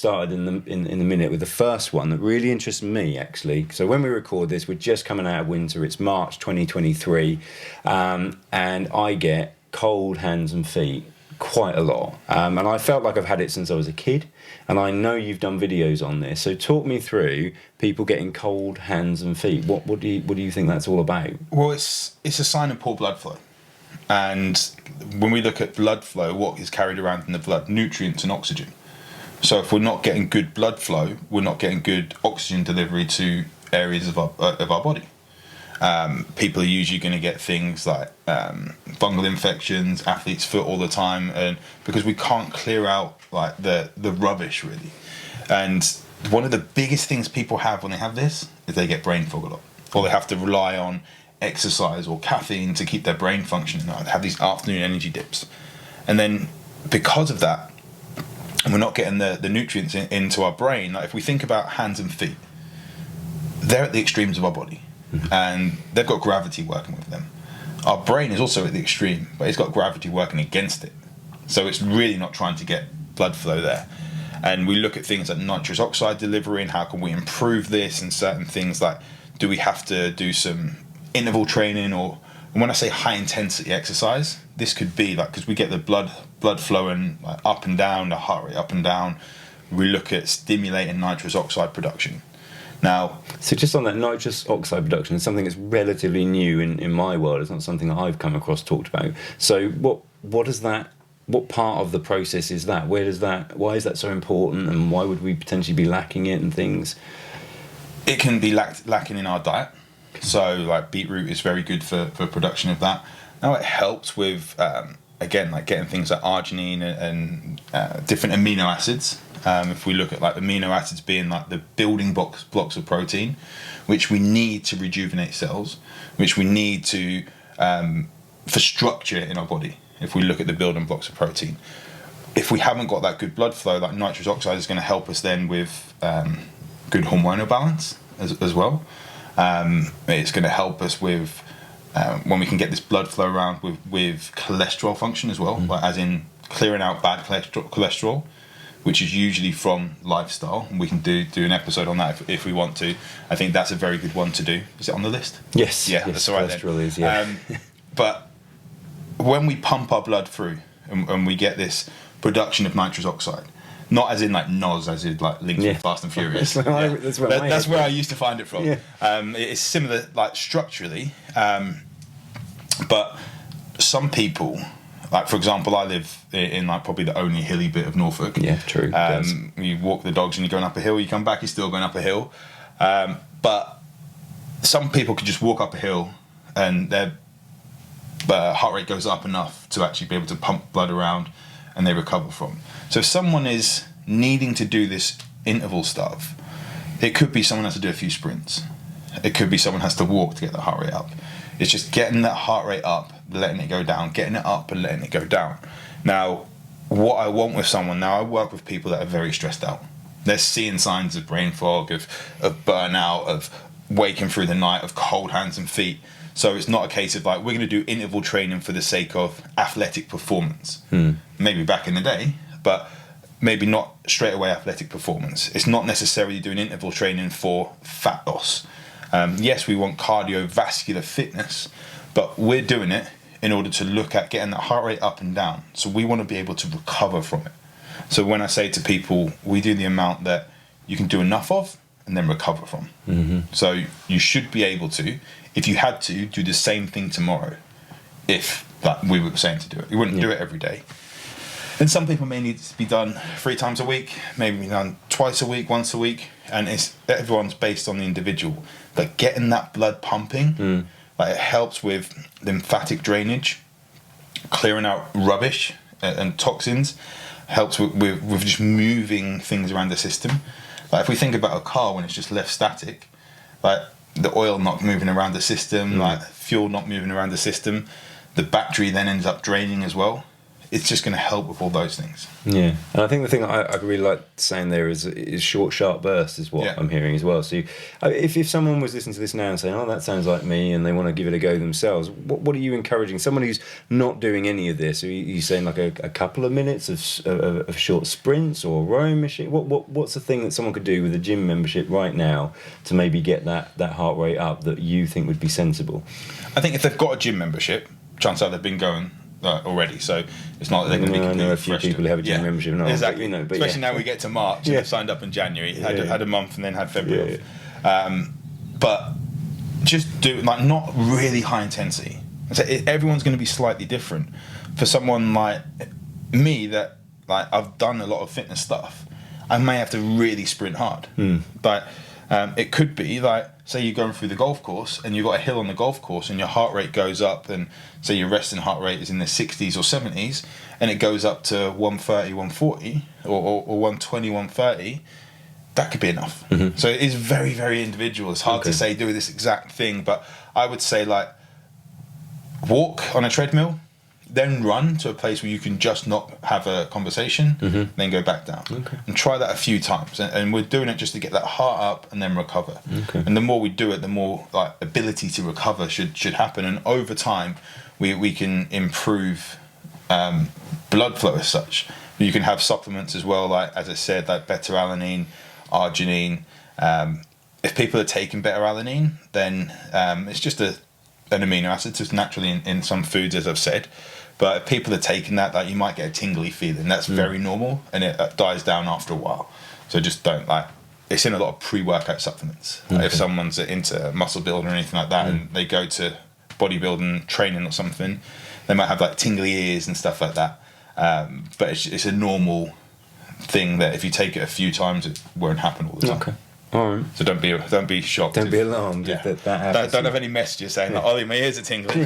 started in the minute with the first one that really interests me actually. So when we record this, we're just coming out of winter. It's March 2023, and I get cold hands and feet quite a lot, and I felt like I've had it since I was a kid. And I know you've done videos on this, so talk me through people getting cold hands and feet. What do you think that's all about? Well, it's a sign of poor blood flow, and when we look at blood flow, what is carried around in the blood? Nutrients and oxygen. So if we're not getting good blood flow, we're not getting good oxygen delivery to areas of our body. People are usually going to get things like fungal infections, athlete's foot all the time, and because we can't clear out like the rubbish really. And one of the biggest things people have when they have this is they get brain fog a lot, or they have to rely on exercise or caffeine to keep their brain functioning. They have these afternoon energy dips, and then because of that, we're not getting the nutrients into our brain. Like if we think about hands and feet, they're at the extremes of our body. And they've got gravity working with them. Our brain is also at the extreme, but it's got gravity working against it. So it's really not trying to get blood flow there. And we look at things like nitrous oxide delivery and how can we improve this, and certain things like, do we have to do some interval training, or and when I say high intensity exercise, this could be like, because we get the blood flowing like up and down, the heart rate up and down. We look at stimulating nitrous oxide production. Now, so just on that nitrous oxide production, it's something that's relatively new in my world. It's not something that I've come across talked about. So what is that? What part of the process is that? Why is that so important, and why would we potentially be lacking it and things? It can be lacking in our diet. So like beetroot is very good for production of that. Now it helps with again, like getting things like arginine and different amino acids. If we look at like amino acids being like the building blocks of protein, which we need to rejuvenate cells, which we need to for structure in our body. If we look at the building blocks of protein, if we haven't got that good blood flow, like nitrous oxide is going to help us then with good hormonal balance as well. It's going to help us with when we can get this blood flow around with cholesterol function as well, like as in clearing out bad cholesterol, which is usually from lifestyle. And we can do an episode on that if we want to. I think that's a very good one to do. Is it on the list? Yes. Yeah, yes, that's all right cholesterol then. is, yeah. But when we pump our blood through and we get this production of nitrous oxide, not as in like NOS, as in like linked with Fast and Furious. That's where I used to find it from. Yeah. It's similar, like structurally, but some people, like for example, I live in like probably the only hilly bit of Norfolk. Yeah, true. You walk the dogs and you're going up a hill. You come back, you're still going up a hill. But some people could just walk up a hill and their heart rate goes up enough to actually be able to pump blood around, and they recover from. So if someone is needing to do this interval stuff, it could be someone has to do a few sprints. It could be someone has to walk to get the heart rate up. It's just getting that heart rate up, letting it go down, getting it up and letting it go down. Now, what I want with someone, now I work with people that are very stressed out. They're seeing signs of brain fog, of burnout, of waking through the night, of cold hands and feet. So it's not a case of like, we're going to do interval training for the sake of athletic performance. Maybe back in the day, but maybe not straight away athletic performance. It's not necessarily doing interval training for fat loss. Yes, we want cardiovascular fitness, but we're doing it in order to look at getting that heart rate up and down. So we want to be able to recover from it. So when I say to people, we do the amount that you can do enough of and then recover from. So you should be able to, if you had to, do the same thing tomorrow, if like we were saying to do it. You wouldn't do it every day. And some people may need to be done 3 times a week, maybe done twice a week, once a week, and everyone's based on the individual. But getting that blood pumping, like it helps with lymphatic drainage, clearing out rubbish and toxins, helps with just moving things around the system. Like if we think about a car when it's just left static, like the oil not moving around the system, like fuel not moving around the system, the battery then ends up draining as well. it's just going to help with all those things. Yeah, and I think the thing I really like saying there is short, sharp bursts is what I'm hearing as well. So if someone was listening to this now and saying, oh, that sounds like me, and they want to give it a go themselves, what are you encouraging? Someone who's not doing any of this, are you saying like a couple of minutes of short sprints or rowing machine? What's the thing that someone could do with a gym membership right now to maybe get that heart rate up that you think would be sensible? I think if they've got a gym membership, chances are they've been going already, so it's not that they're going to be completely I know a few people who have a gym membership now, exactly. but especially now we get to March and they've signed up in January, had a month and then had February off. But just do like not really high intensity. So everyone's going to be slightly different. For someone like me that like I've done a lot of fitness stuff, I may have to really sprint hard, but it could be like, say you're going through the golf course and you've got a hill on the golf course and your heart rate goes up, and say your resting heart rate is in the 60s or 70s and it goes up to 130, 140 or 120, 130, that could be enough. So it is very, very individual. It's hard to say do this exact thing, but I would say like walk on a treadmill, then run to a place where you can just not have a conversation, then go back down. And try that a few times. And we're doing it just to get that heart up and then recover. And the more we do it, the more like ability to recover should happen. And over time, we can improve blood flow as such. You can have supplements as well, like as I said, like beta-alanine, arginine. If people are taking beta-alanine, then it's just an amino acid, just naturally in some foods, as I've said. But if people are taking that, like you might get a tingly feeling. That's very normal, and it dies down after a while. So just don't like. It's in a lot of pre-workout supplements. If someone's into muscle building or anything like that, and they go to bodybuilding training or something, they might have like tingly ears and stuff like that. But it's a normal thing that if you take it a few times, it won't happen all the time. Okay. All right. So don't be shocked. Don't be alarmed if that happens. Don't have any messages saying, like, Ollie, my ears are tingling.